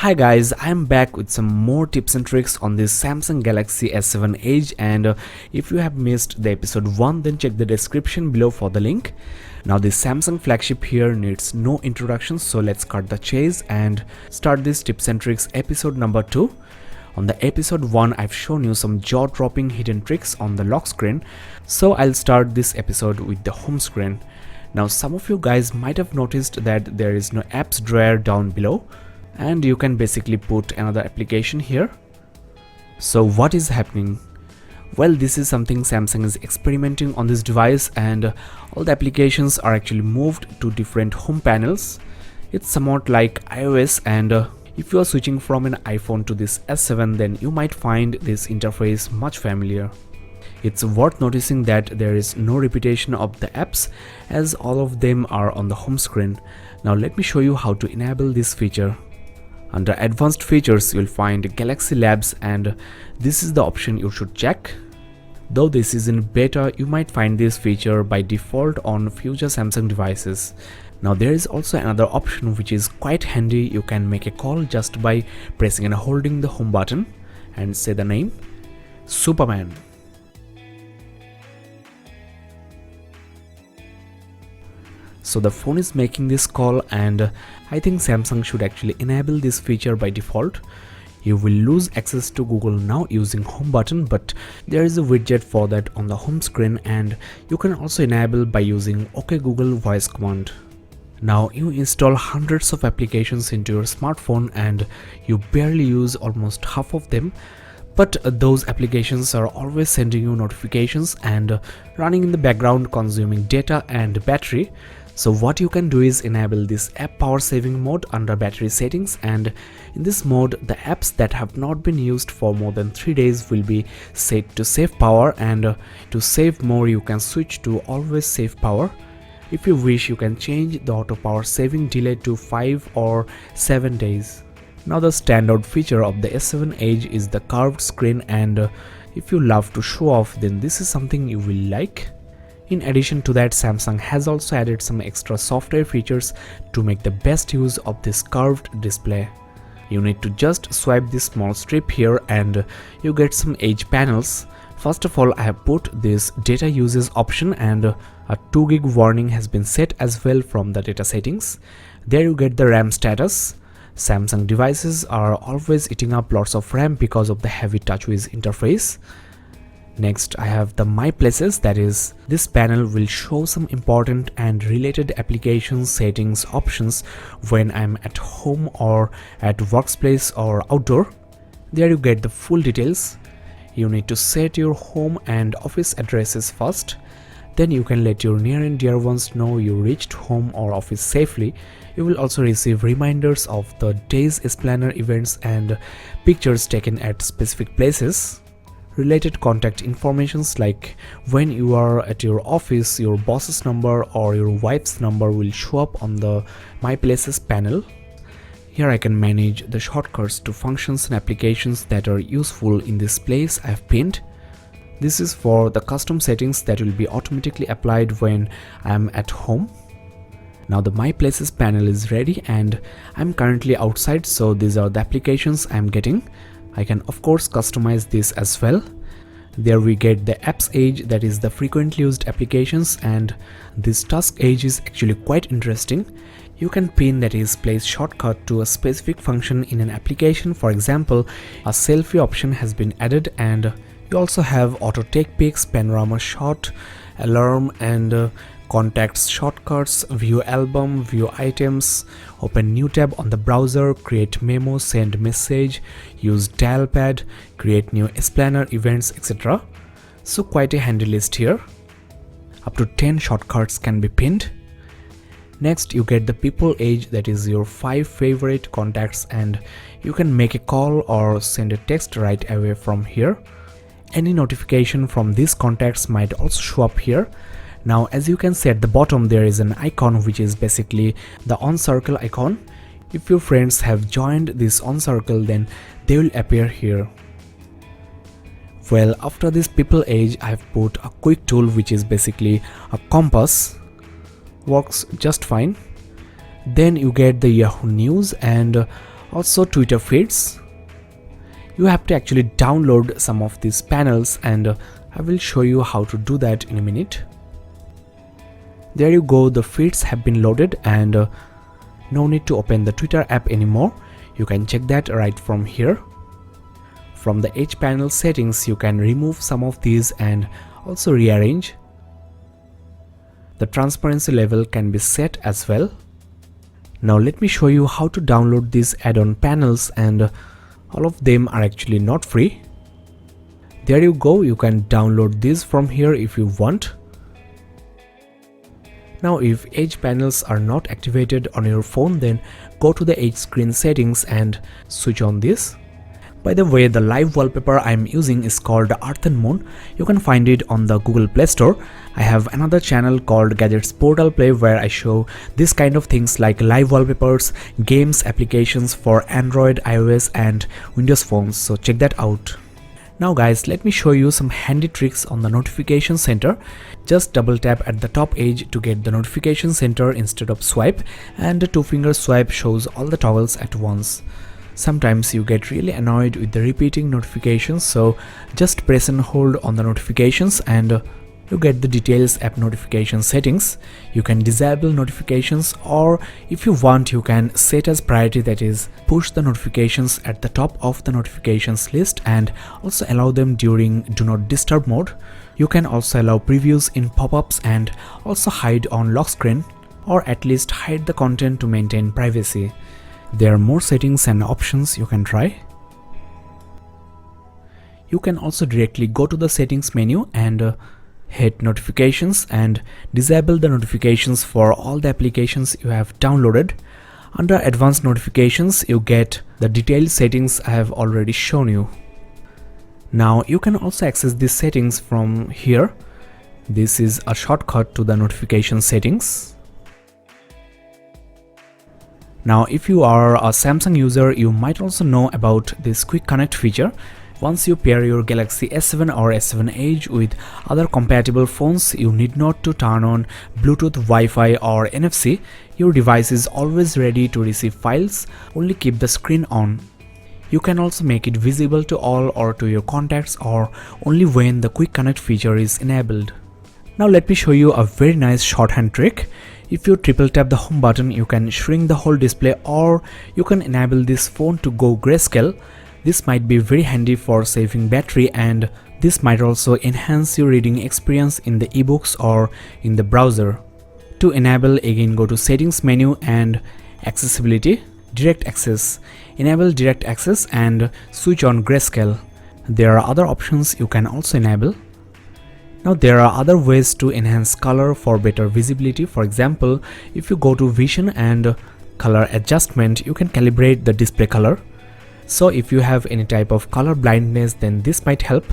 Hi guys, I am back with some more tips and tricks on this Samsung Galaxy S7 Edge, and if you have missed the episode 1, then check the description below for the link. Now this Samsung flagship here needs no introduction, so let's cut the chase and start this tips and tricks episode number 2. On the episode 1, I've shown you some jaw-dropping hidden tricks on the lock screen, so I'll start this episode with the home screen. Now some of you guys might have noticed that there is no apps drawer down below, and you can basically put another application here. So what is happening? Well, this is something Samsung is experimenting on this device, and all the applications are actually moved to different home panels. It's somewhat like iOS, and if you are switching from an iPhone to this S7, then you might find this interface much familiar. It's worth noticing that there is no repetition of the apps, as all of them are on the home screen. Now let me show you how to enable this feature. Under advanced features, you'll find Galaxy Labs, and this is the option you should check. Though this is in beta, you might find this feature by default on future Samsung devices. Now there is also another option which is quite handy. You can make a call just by pressing and holding the home button and say the name Superman. So the phone is making this call, and I think Samsung should actually enable this feature by default. You will lose access to Google Now using home button, but there is a widget for that on the home screen, and you can also enable by using OK Google voice command. Now you install hundreds of applications into your smartphone and you barely use almost half of them, but those applications are always sending you notifications and running in the background, consuming data and battery. So what you can do is enable this app power saving mode under battery settings, and in this mode the apps that have not been used for more than 3 days will be set to save power, and to save more you can switch to always save power. If you wish, you can change the auto power saving delay to 5 or 7 days. Now the standout feature of the S7 Edge is the curved screen, and if you love to show off, then this is something you will like. In addition to that, Samsung has also added some extra software features to make the best use of this curved display. You need to just swipe this small strip here and you get some Edge panels. First of all, I have put this data usage option, and a 2 gig warning has been set as well from the data settings. There you get the RAM status. Samsung devices are always eating up lots of RAM because of the heavy TouchWiz interface. Next, I have the My Places, that is, this panel will show some important and related application settings options when I'm at home or at workplace or outdoor. There you get the full details. You need to set your home and office addresses first. Then you can let your near and dear ones know you reached home or office safely. You will also receive reminders of the day's planner events and pictures taken at specific places. Related contact informations like when you are at your office, your boss's number or your wife's number will show up on the My Places panel. Here I can manage the shortcuts to functions and applications that are useful in this place I have pinned. This is for the custom settings that will be automatically applied when I am at home. Now the My Places panel is ready, and I'm currently outside, so these are the applications I'm getting. I can of course customize this as well. There we get the apps Edge, that is the frequently used applications, and this task Edge is actually quite interesting. You can pin, that is place shortcut to a specific function in an application. For example, a selfie option has been added, and you also have auto take pics, panorama shot, alarm, and contacts shortcuts, view album, view items, open new tab on the browser, create memo, send message, use dial pad, create new planner events, etc. So quite a handy list here. Up to 10 shortcuts can be pinned. Next you get the People Edge, that is your 5 favorite contacts, and you can make a call or send a text right away from here. Any notification from these contacts might also show up here. Now as you can see at the bottom, there is an icon which is basically the on circle icon. If your friends have joined this on circle, then they will appear here. Well, after this People Edge, I have put a quick tool which is basically a compass. Works just fine. Then you get the Yahoo News, and Also Twitter feeds. You have to actually download some of these panels, and I will show you how to do that in a minute. There you go, the feeds have been loaded, and no need to open the Twitter app anymore. You can check that right from here. From the Edge panel settings, you can remove some of these and also rearrange. The transparency level can be set as well. Now let me show you how to download these add-on panels, and all of them are actually not free. There you go, you can download these from here if you want. Now if Edge panels are not activated on your phone, then go to the Edge screen settings and switch on this. By the way, the live wallpaper I am using is called Earth and Moon. You can find it on the Google Play Store. I have another channel called Gadgets Portal Play where I show this kind of things like live wallpapers, games, applications for Android, iOS and Windows phones, so check that out. Now guys, let me show you some handy tricks on the notification center. Just double tap at the top edge to get the notification center instead of swipe, and the 2-finger swipe shows all the toggles at once. Sometimes you get really annoyed with the repeating notifications, so just press and hold on the notifications and you get the details app notification settings. You can disable notifications, or if you want you can set as priority, that is push the notifications at the top of the notifications list and also allow them during do not disturb mode. You can also allow previews in pop-ups and also hide on lock screen, or at least hide the content to maintain privacy. There are more settings and options you can try. You can also directly go to the settings menu and hit notifications and disable the notifications for all the applications you have downloaded. Under advanced notifications, you get the detailed settings I have already shown you. Now you can also access these settings from here. This is a shortcut to the notification settings. Now if you are a Samsung user, you might also know about this quick connect feature. Once you pair your Galaxy S7 or S7 Edge with other compatible phones, you need not to turn on Bluetooth, Wi-Fi or NFC. Your device is always ready to receive files, only keep the screen on. You can also make it visible to all or to your contacts, or only when the quick connect feature is enabled. Now let me show you a very nice shorthand trick. If you triple tap the home button, you can shrink the whole display, or you can enable this phone to go grayscale. This might be very handy for saving battery, and this might also enhance your reading experience in the ebooks or in the browser. To enable, again go to settings menu and accessibility, direct access. Enable direct access and switch on grayscale. There are other options you can also enable. Now there are other ways to enhance color for better visibility. For example, if you go to vision and color adjustment, you can calibrate the display color. So if you have any type of color blindness, then this might help.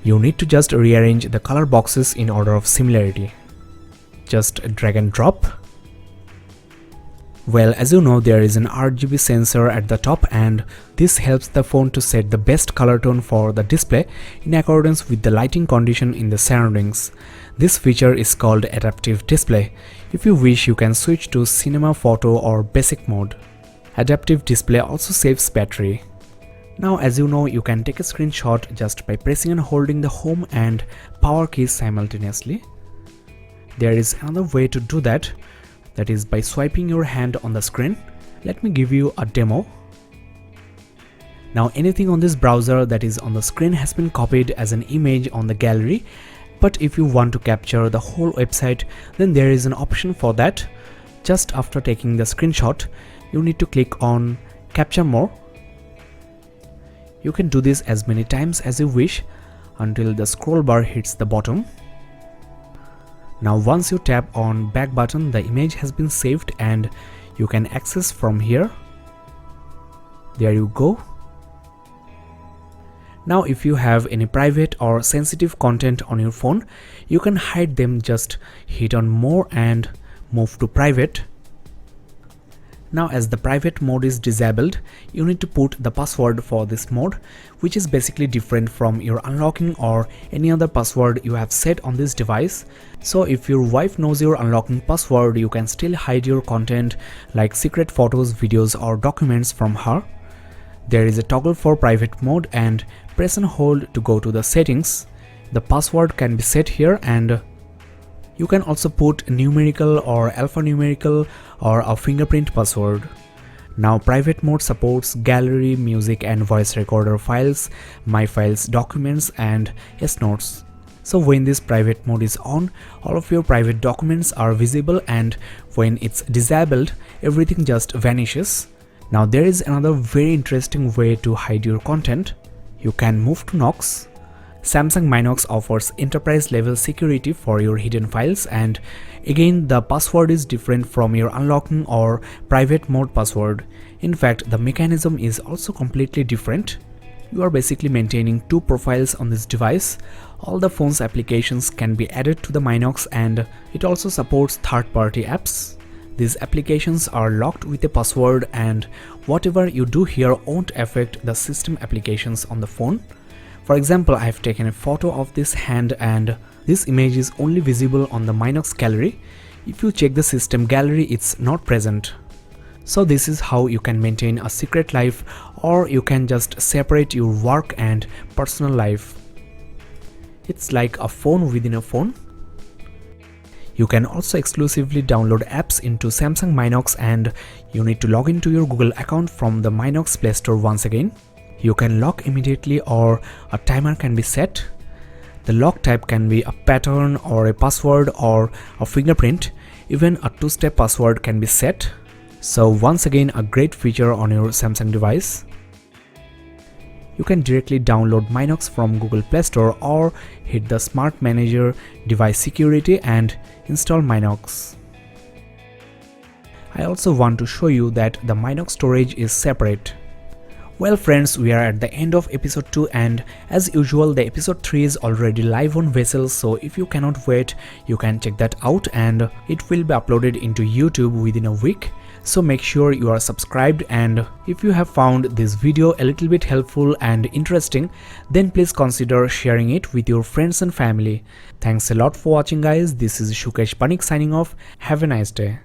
You need to just rearrange the color boxes in order of similarity. Just drag and drop. Well, as you know, there is an RGB sensor at the top, and this helps the phone to set the best color tone for the display in accordance with the lighting condition in the surroundings. This feature is called Adaptive Display. If you wish, you can switch to Cinema, Photo or Basic mode. Adaptive Display also saves battery. Now as you know, you can take a screenshot just by pressing and holding the home and power keys simultaneously. There is another way to do that is by swiping your hand on the screen. Let me give you a demo. Now anything on this browser that is on the screen has been copied as an image on the gallery, but if you want to capture the whole website, then there is an option for that. Just after taking the screenshot, you need to click on Capture More. You can do this as many times as you wish until the scroll bar hits the bottom. Now once you tap on back button, the image has been saved and you can access from here. There you go. Now if you have any private or sensitive content on your phone, you can hide them. Just hit on More and move to Private. Now as the private mode is disabled, you need to put the password for this mode, which is basically different from your unlocking or any other password you have set on this device. So if your wife knows your unlocking password, you can still hide your content like secret photos, videos or documents from her. There is a toggle for private mode and press and hold to go to the settings. The password can be set here and you can also put numerical or alphanumerical or a fingerprint password. Now private mode supports gallery, music and voice recorder files, my files, documents and S-Notes. So when this private mode is on, all of your private documents are visible, and when it's disabled, everything just vanishes. Now there is another very interesting way to hide your content. You can move to Knox. Samsung MyKnox offers enterprise level security for your hidden files, and again the password is different from your unlocking or private mode password. In fact, the mechanism is also completely different. You are basically maintaining two profiles on this device. All the phone's applications can be added to the MyKnox, and it also supports third-party apps. These applications are locked with a password, and whatever you do here won't affect the system applications on the phone. For example, I have taken a photo of this hand and this image is only visible on the MyKnox gallery. If you check the system gallery, it's not present. So this is how you can maintain a secret life, or you can just separate your work and personal life. It's like a phone within a phone. You can also exclusively download apps into Samsung MyKnox, and you need to log into your Google account from the MyKnox Play Store once again. You can lock immediately or a timer can be set. The lock type can be a pattern or a password or a fingerprint. Even a two-step password can be set. So once again, a great feature on your Samsung device. You can directly download MyKnox from Google Play Store or hit the Smart Manager device security and install MyKnox. I also want to show you that the MyKnox storage is separate. Well friends, we are at the end of episode 2, and as usual the episode 3 is already live on Vessel, so if you cannot wait, you can check that out and it will be uploaded into YouTube within a week. So make sure you are subscribed, and if you have found this video a little bit helpful and interesting, then please consider sharing it with your friends and family. Thanks a lot for watching guys. This is Shukesh Panik signing off. Have a nice day.